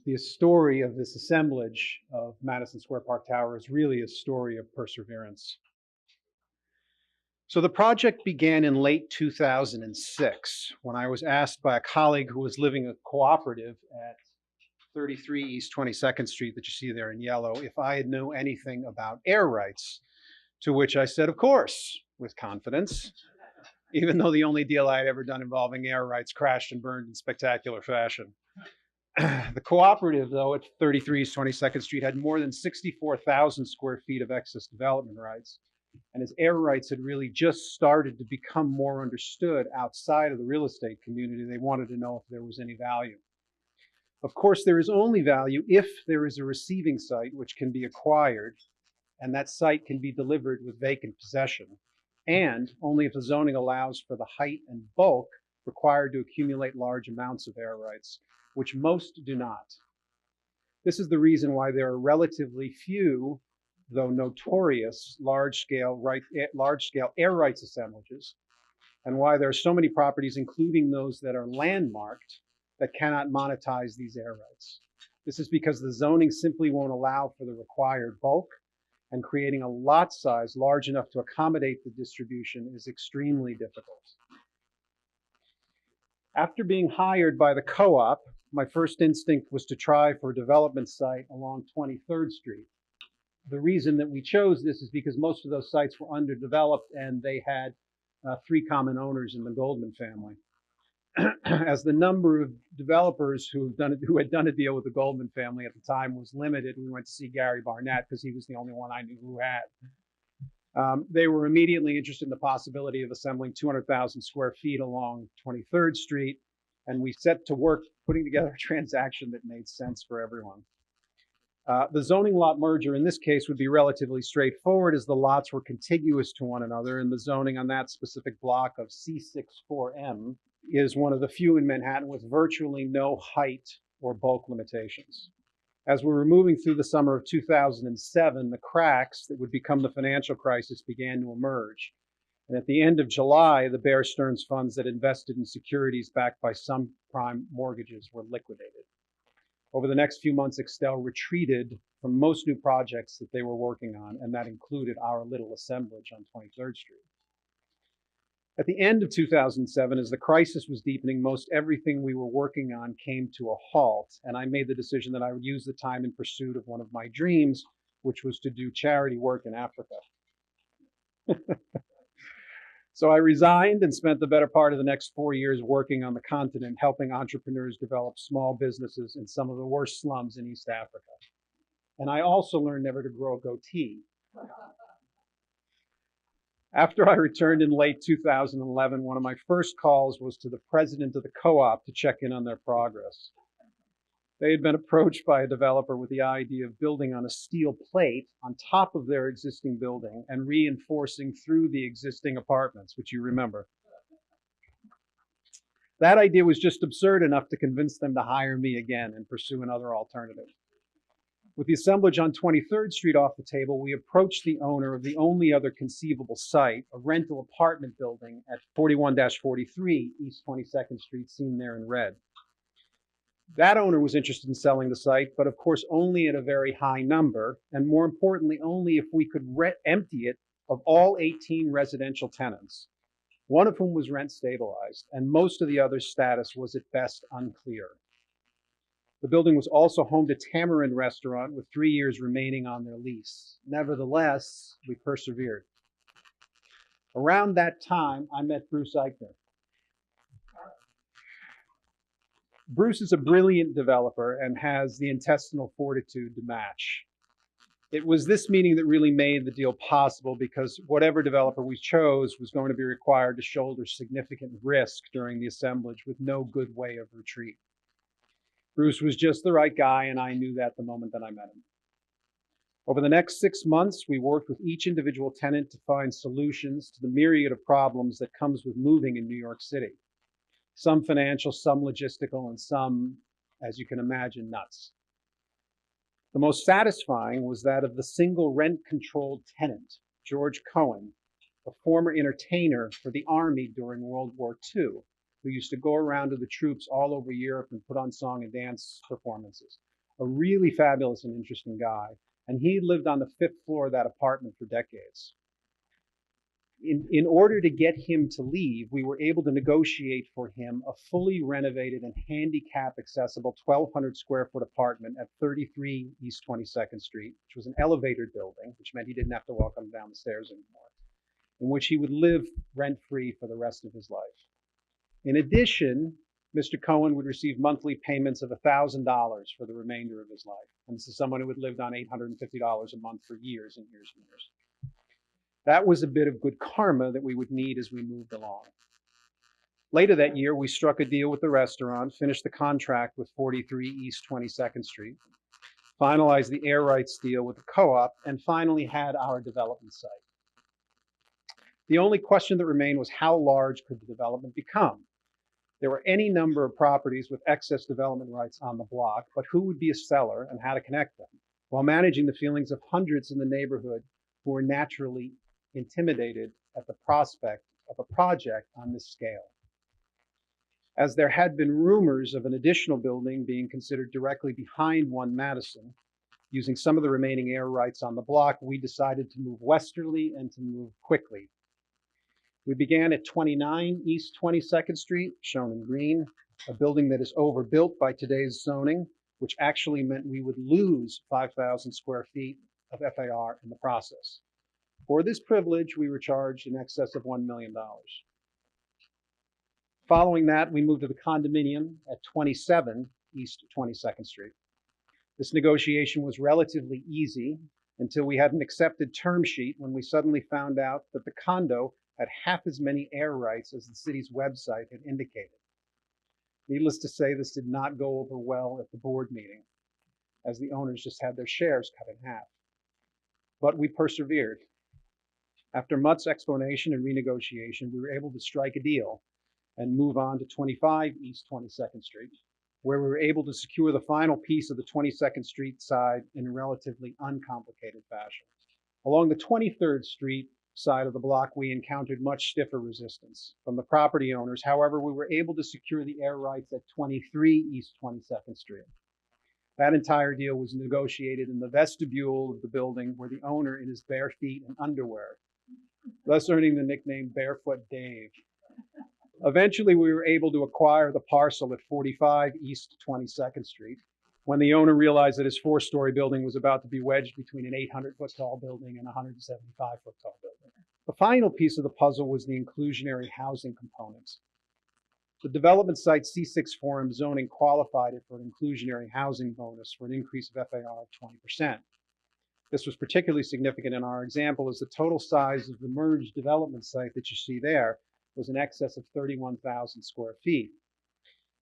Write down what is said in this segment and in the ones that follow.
The story of this assemblage of Madison Square Park Tower is really a story of perseverance. So the project began in late 2006 when I was asked by a colleague who was living a cooperative at 33 East 22nd Street that you see there in yellow if I had known anything about air rights, to which I said, of course, with confidence, even though the only deal I had ever done involving air rights crashed and burned in spectacular fashion. The cooperative, though, at 33 East 22nd Street had more than 64,000 square feet of excess development rights. And as air rights had really just started to become more understood outside of the real estate community, they wanted to know if there was any value. Of course, there is only value if there is a receiving site which can be acquired, and that site can be delivered with vacant possession, and only if the zoning allows for the height and bulk required to accumulate large amounts of air rights, which most do not. This is the reason why there are relatively few, though notorious, large-scale air rights assemblages, and why there are so many properties, including those that are landmarked, that cannot monetize these air rights. This is because the zoning simply won't allow for the required bulk, and creating a lot size large enough to accommodate the distribution is extremely difficult. After being hired by the co-op, my first instinct was to try for a development site along 23rd Street. The reason that we chose this is because most of those sites were underdeveloped and they had 3 common owners in the Goldman family. As the number of developers who had done a deal with the Goldman family at the time was limited, we went to see Gary Barnett because he was the only one I knew who had. They were immediately interested in the possibility of assembling 200,000 square feet along 23rd Street, and we set to work putting together a transaction that made sense for everyone. The zoning lot merger in this case would be relatively straightforward as the lots were contiguous to one another, and the zoning on that specific block of C64M is one of the few in Manhattan with virtually no height or bulk limitations. As we were moving through the summer of 2007, the cracks that would become the financial crisis began to emerge. And at the end of July, the Bear Stearns funds that invested in securities backed by subprime mortgages were liquidated. Over the next few months, Extel retreated from most new projects that they were working on, and that included our little assemblage on 23rd Street. At the end of 2007, as the crisis was deepening, most everything we were working on came to a halt, and I made the decision that I would use the time in pursuit of one of my dreams, which was to do charity work in Africa. So I resigned and spent the better part of the next 4 years working on the continent, helping entrepreneurs develop small businesses in some of the worst slums in East Africa. And I also learned never to grow a goatee. After I returned in late 2011, one of my first calls was to the president of the co-op to check in on their progress. They had been approached by a developer with the idea of building on a steel plate on top of their existing building and reinforcing through the existing apartments, which you remember. That idea was just absurd enough to convince them to hire me again and pursue another alternative. With the assemblage on 23rd Street off the table, we approached the owner of the only other conceivable site, a rental apartment building at 41-43 East 22nd Street, seen there in red. That owner was interested in selling the site, but of course only at a very high number, and more importantly, only if we could empty it of all 18 residential tenants, one of whom was rent stabilized, and most of the others' status was at best unclear. The building was also home to Tamarind Restaurant with 3 years remaining on their lease. Nevertheless, we persevered. Around that time, I met Bruce Eichner. Bruce is a brilliant developer and has the intestinal fortitude to match. It was this meeting that really made the deal possible because whatever developer we chose was going to be required to shoulder significant risk during the assemblage with no good way of retreat. Bruce was just the right guy, and I knew that the moment that I met him. Over the next 6 months, we worked with each individual tenant to find solutions to the myriad of problems that comes with moving in New York City. Some financial, some logistical, and some, as you can imagine, nuts. The most satisfying was that of the single rent-controlled tenant, George Cohen, a former entertainer for the Army during World War II, who used to go around to the troops all over Europe and put on song and dance performances. a really fabulous and interesting guy. And he lived on the 5th floor of that apartment for decades. In order to get him to leave, we were able to negotiate for him a fully renovated and handicap accessible 1,200 square foot apartment at 33 East 22nd Street, which was an elevated building, which meant he didn't have to walk up and down the stairs anymore, in which he would live rent-free for the rest of his life. In addition, Mr. Cohen would receive monthly payments of $1,000 for the remainder of his life. And this is someone who had lived on $850 a month for years and years and years. That was a bit of good karma that we would need as we moved along. Later that year, we struck a deal with the restaurant, finished the contract with 43 East 22nd Street, finalized the air rights deal with the co-op, and finally had our development site. The only question that remained was how large could the development become? There were any number of properties with excess development rights on the block, but who would be a seller and how to connect them, while managing the feelings of hundreds in the neighborhood who were naturally intimidated at the prospect of a project on this scale. As there had been rumors of an additional building being considered directly behind 1 Madison, using some of the remaining air rights on the block, we decided to move westerly and to move quickly. We began at 29 East 22nd Street, shown in green, a building that is overbuilt by today's zoning, which actually meant we would lose 5,000 square feet of FAR in the process. For this privilege, we were charged in excess of $1 million. Following that, we moved to the condominium at 27 East 22nd Street. This negotiation was relatively easy until we had an accepted term sheet when we suddenly found out that the condo had half as many air rights as the city's website had indicated. Needless to say, this did not go over well at the board meeting, as the owners just had their shares cut in half. But we persevered. After much explanation and renegotiation, we were able to strike a deal and move on to 25 East 22nd Street, where we were able to secure the final piece of the 22nd Street side in a relatively uncomplicated fashion. Along the 23rd Street side of the block, we encountered much stiffer resistance from the property owners. However, we were able to secure the air rights at 23 East 22nd Street. That entire deal was negotiated in the vestibule of the building, where the owner in his bare feet and underwear, thus earning the nickname Barefoot Dave. Eventually, we were able to acquire the parcel at 45 East 22nd Street, when the owner realized that his 4-story building was about to be wedged between an 800-foot tall building and a 175-foot tall building. The final piece of the puzzle was the inclusionary housing components. The development site C6 Forum zoning qualified it for an inclusionary housing bonus for an increase of FAR of 20%. This was particularly significant in our example, as the total size of the merged development site that you see there was in excess of 31,000 square feet.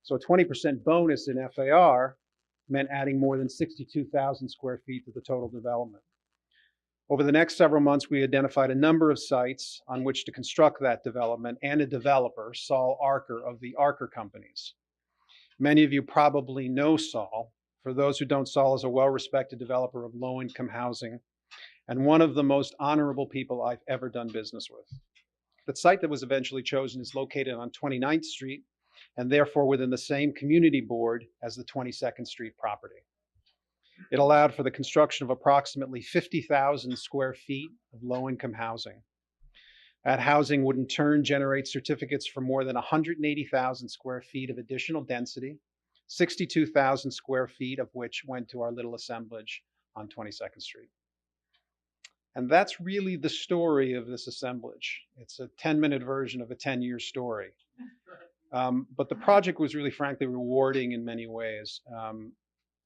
So a 20% bonus in FAR meant adding more than 62,000 square feet to the total development. Over the next several months, we identified a number of sites on which to construct that development and a developer, Saul Archer of the Archer Companies. Many of you probably know Saul. For those who don't, Saul is a well-respected developer of low-income housing and one of the most honorable people I've ever done business with. The site that was eventually chosen is located on 29th Street and therefore within the same community board as the 22nd Street property. It allowed for the construction of approximately 50,000 square feet of low-income housing. That housing would in turn generate certificates for more than 180,000 square feet of additional density, 62,000 square feet of which went to our little assemblage on 22nd Street. And that's really the story of this assemblage. It's a 10-minute version of a 10-year story. But the project was really, frankly, rewarding in many ways.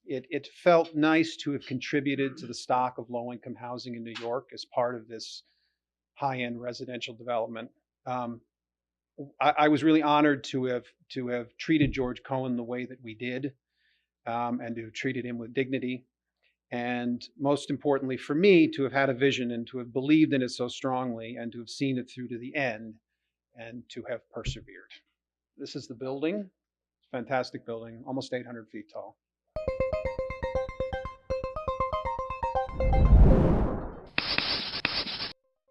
It felt nice to have contributed to the stock of low-income housing in New York as part of this high-end residential development. I was really honored to have treated George Cohen the way that we did, and to have treated him with dignity. And most importantly for me, to have had a vision and to have believed in it so strongly and to have seen it through to the end and to have persevered. This is the building. Fantastic building, almost 800 feet tall.